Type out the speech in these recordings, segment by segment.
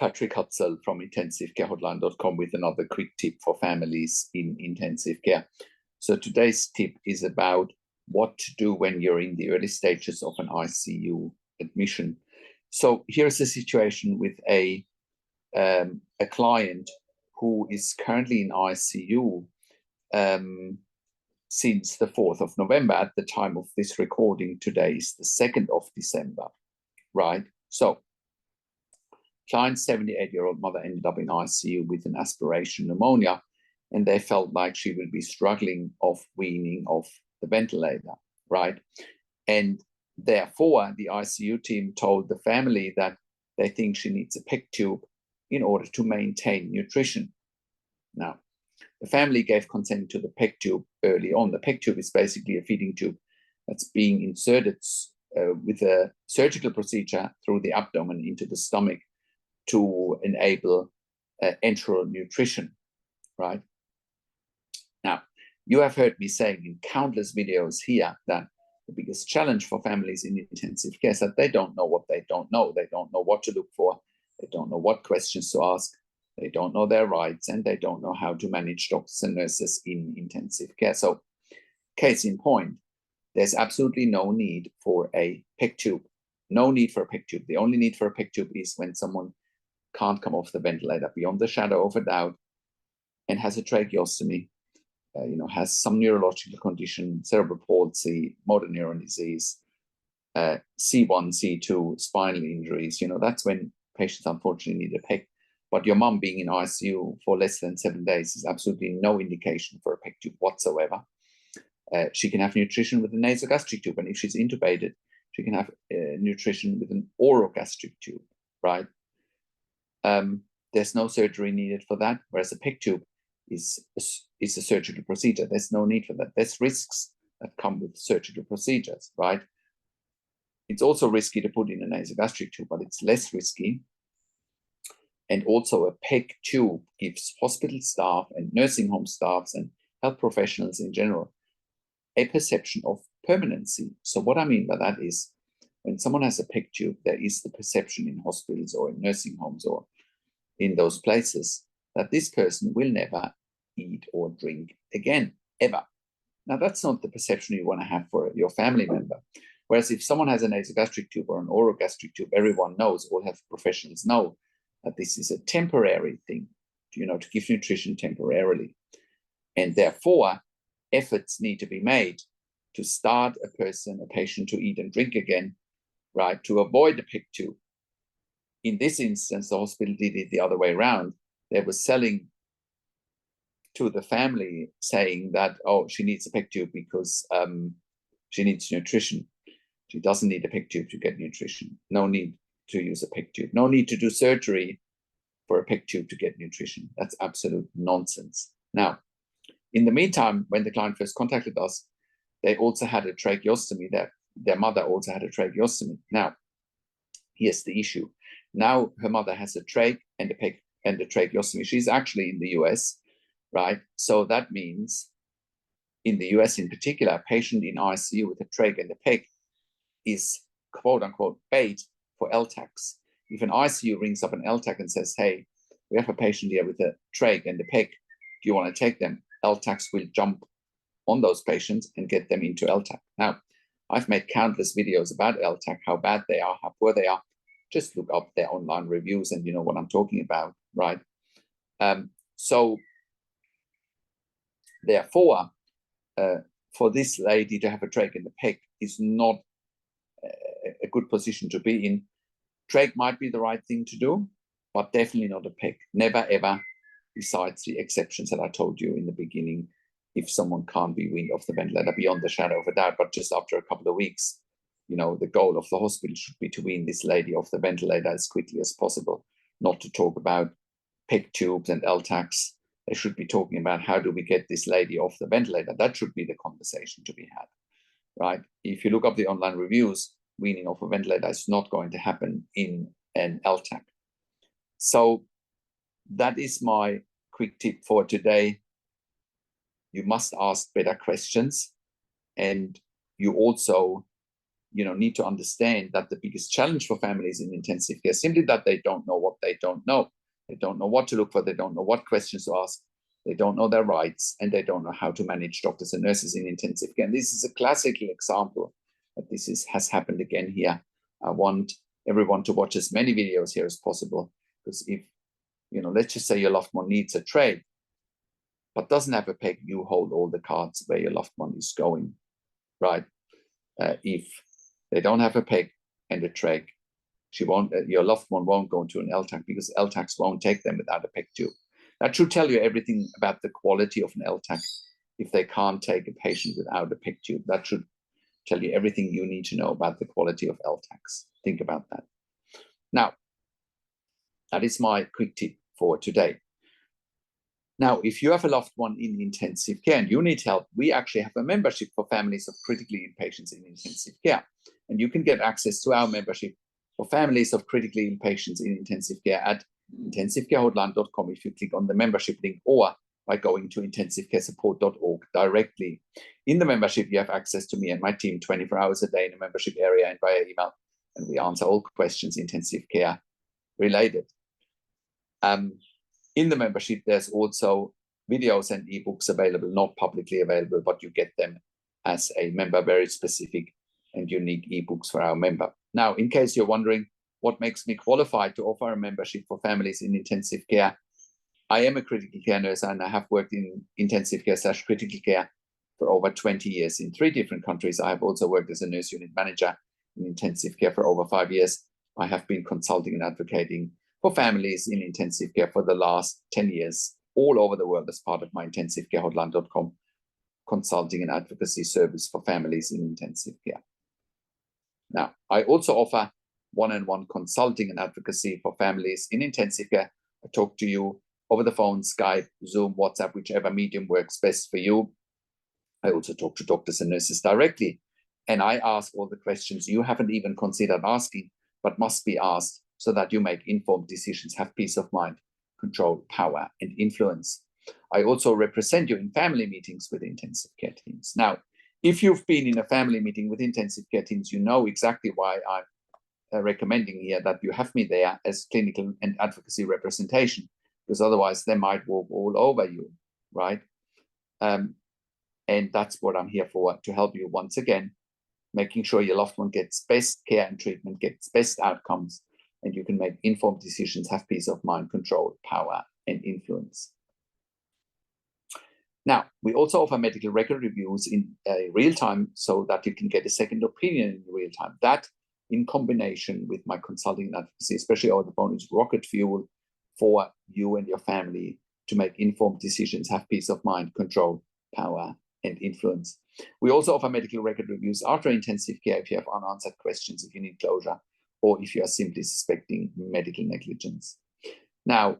Patrick Hutzel from intensivcarehotline.com with another quick tip for families in intensive care. So today's tip is about what to do when you're in the early stages of an ICU admission. So here's a situation with a client who is currently in ICU since the 4th of November. At the time of this recording, today is the 2nd of December, right? So client's 78-year-old mother ended up in ICU with an aspiration pneumonia, and they felt like she will be struggling off weaning off the ventilator, right? And therefore, the ICU team told the family that they think she needs a PEG tube in order to maintain nutrition. Now, the family gave consent to the PEG tube early on. The PEG tube is basically a feeding tube that's being inserted with a surgical procedure through the abdomen into the stomach to enable enteral nutrition, right? Now, you have heard me saying in countless videos here that the biggest challenge for families in intensive care is that they don't know what they don't know. They don't know what to look for. They don't know what questions to ask. They don't know their rights, and they don't know how to manage doctors and nurses in intensive care. So, case in point, there's absolutely no need for a PEG tube. No need for a PEG tube. The only need for a PEG tube is when someone can't come off the ventilator beyond the shadow of a doubt and has a tracheostomy, has some neurological condition, cerebral palsy, motor neuron disease, C1, C2, spinal injuries. That's when patients unfortunately need a PEG. But your mom being in ICU for less than 7 days is absolutely no indication for a PEG tube whatsoever. She can have nutrition with a nasogastric tube, and if she's intubated, she can have nutrition with an orogastric tube, right? There's no surgery needed for that, whereas a PEG tube is a surgical procedure. There's no need for that. There's risks that come with surgical procedures, right? It's also risky to put in a nasogastric tube, but it's less risky. And also a PEG tube gives hospital staff and nursing home staffs and health professionals in general a perception of permanency. So what I mean by that is when someone has a PEG tube, there is the perception in hospitals or in nursing homes or in those places that this person will never eat or drink again, ever. Now, that's not the perception you want to have for your family member. Whereas if someone has a nasogastric tube or an orogastric tube, everyone knows, all health professionals know, that this is a temporary thing, to give nutrition temporarily. And therefore, efforts need to be made to start a patient to eat and drink again, right, to avoid the PEG tube. In this instance, the hospital did it the other way around. They were selling to the family saying that, oh, she needs a PEG tube because she needs nutrition. She doesn't need a PEG tube to get nutrition. No need to use a PEG tube. No need to do surgery for a PEG tube to get nutrition. That's absolute nonsense. Now, in the meantime, when the client first contacted us, they also had a tracheostomy. Their mother also had a tracheostomy. Now, here's the issue. Now her mother has a trach and a PEG and a tracheostomy. She's actually in the US, right? So that means in the US in particular, a patient in ICU with a trach and a PEG is quote unquote bait for LTACs. If an ICU rings up an LTAC and says, hey, we have a patient here with a trach and a PEG, do you want to take them? LTACs will jump on those patients and get them into LTAC. Now, I've made countless videos about LTAC, how bad they are, how poor they are. Just look up their online reviews and you know what I'm talking about, right? So therefore, for this lady to have a trach and a PEG is not a good position to be in. Trach might be the right thing to do, but definitely not a PEG. Never, ever, besides the exceptions that I told you in the beginning, if someone can't be weaned off the ventilator beyond the shadow of a doubt, but just after a couple of weeks, the goal of the hospital should be to wean this lady off the ventilator as quickly as possible, not to talk about PEG tubes and LTACs. They should be talking about how do we get this lady off the ventilator. That should be the conversation to be had, right? If you look up the online reviews, weaning off a ventilator is not going to happen in an LTAC. So that is my quick tip for today. You must ask better questions, and you also need to understand that the biggest challenge for families in intensive care is simply that they don't know what they don't know. They don't know what to look for. They don't know what questions to ask. They don't know their rights, and they don't know how to manage doctors and nurses in intensive care. And this is a classical example that has happened again here. I want everyone to watch as many videos here as possible, because if, let's just say your loved one needs a tray, but doesn't have a peg, you hold all the cards where your loved one is going, right? If they don't have a peg and a tray, your loved one won't go into an LTAC, because LTACs won't take them without a peg tube. That should tell you everything about the quality of an LTAC. If they can't take a patient without a peg tube, that should tell you everything you need to know about the quality of LTACs. Think about that. Now, that is my quick tip for today. Now, if you have a loved one in intensive care and you need help, we actually have a membership for families of critically ill patients in intensive care. And you can get access to our membership for families of critically ill patients in intensive care at intensivcarehotline.com if you click on the membership link, or by going to intensivcaresupport.org directly. In the membership, you have access to me and my team 24 hours a day in the membership area and via email, and we answer all questions intensive care related. In the membership, there's also videos and ebooks available, not publicly available, but you get them as a member, very specific and unique ebooks for our member. Now, in case you're wondering what makes me qualified to offer a membership for families in intensive care, I am a critical care nurse, and I have worked in intensive care/critical care for over 20 years in 3 different countries. I have also worked as a nurse unit manager in intensive care for over 5 years. I have been consulting and advocating for families in intensive care for the last 10 years, all over the world, as part of my intensivcarehotline.com consulting and advocacy service for families in intensive care. Now, I also offer one-on-one consulting and advocacy for families in intensive care. I talk to you over the phone, Skype, Zoom, WhatsApp, whichever medium works best for you. I also talk to doctors and nurses directly, and I ask all the questions you haven't even considered asking, but must be asked, so that you make informed decisions, have peace of mind, control, power, and influence. I also represent you in family meetings with intensive care teams. Now, if you've been in a family meeting with intensive care teams, you know exactly why I'm recommending here that you have me there as clinical and advocacy representation, because otherwise they might walk all over you, right? And that's what I'm here for, to help you once again, making sure your loved one gets best care and treatment, gets best outcomes, and you can make informed decisions, have peace of mind, control, power, and influence. Now, we also offer medical record reviews in real time, so that you can get a second opinion in real time. That, in combination with my consulting and advocacy, especially over the phone, is rocket fuel for you and your family to make informed decisions, have peace of mind, control, power, and influence. We also offer medical record reviews after intensive care if you have unanswered questions, if you need closure, or if you are simply suspecting medical negligence. Now,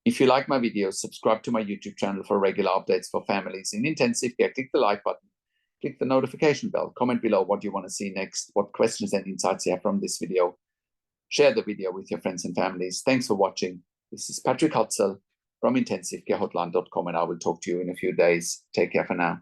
if you like my videos, subscribe to my YouTube channel for regular updates for families in intensive care. Click the like button, click the notification bell, comment below what you want to see next, what questions and insights you have from this video. Share the video with your friends and families. Thanks for watching. This is Patrick Hutzel from intensivcarehotline.com, and I will talk to you in a few days. Take care for now.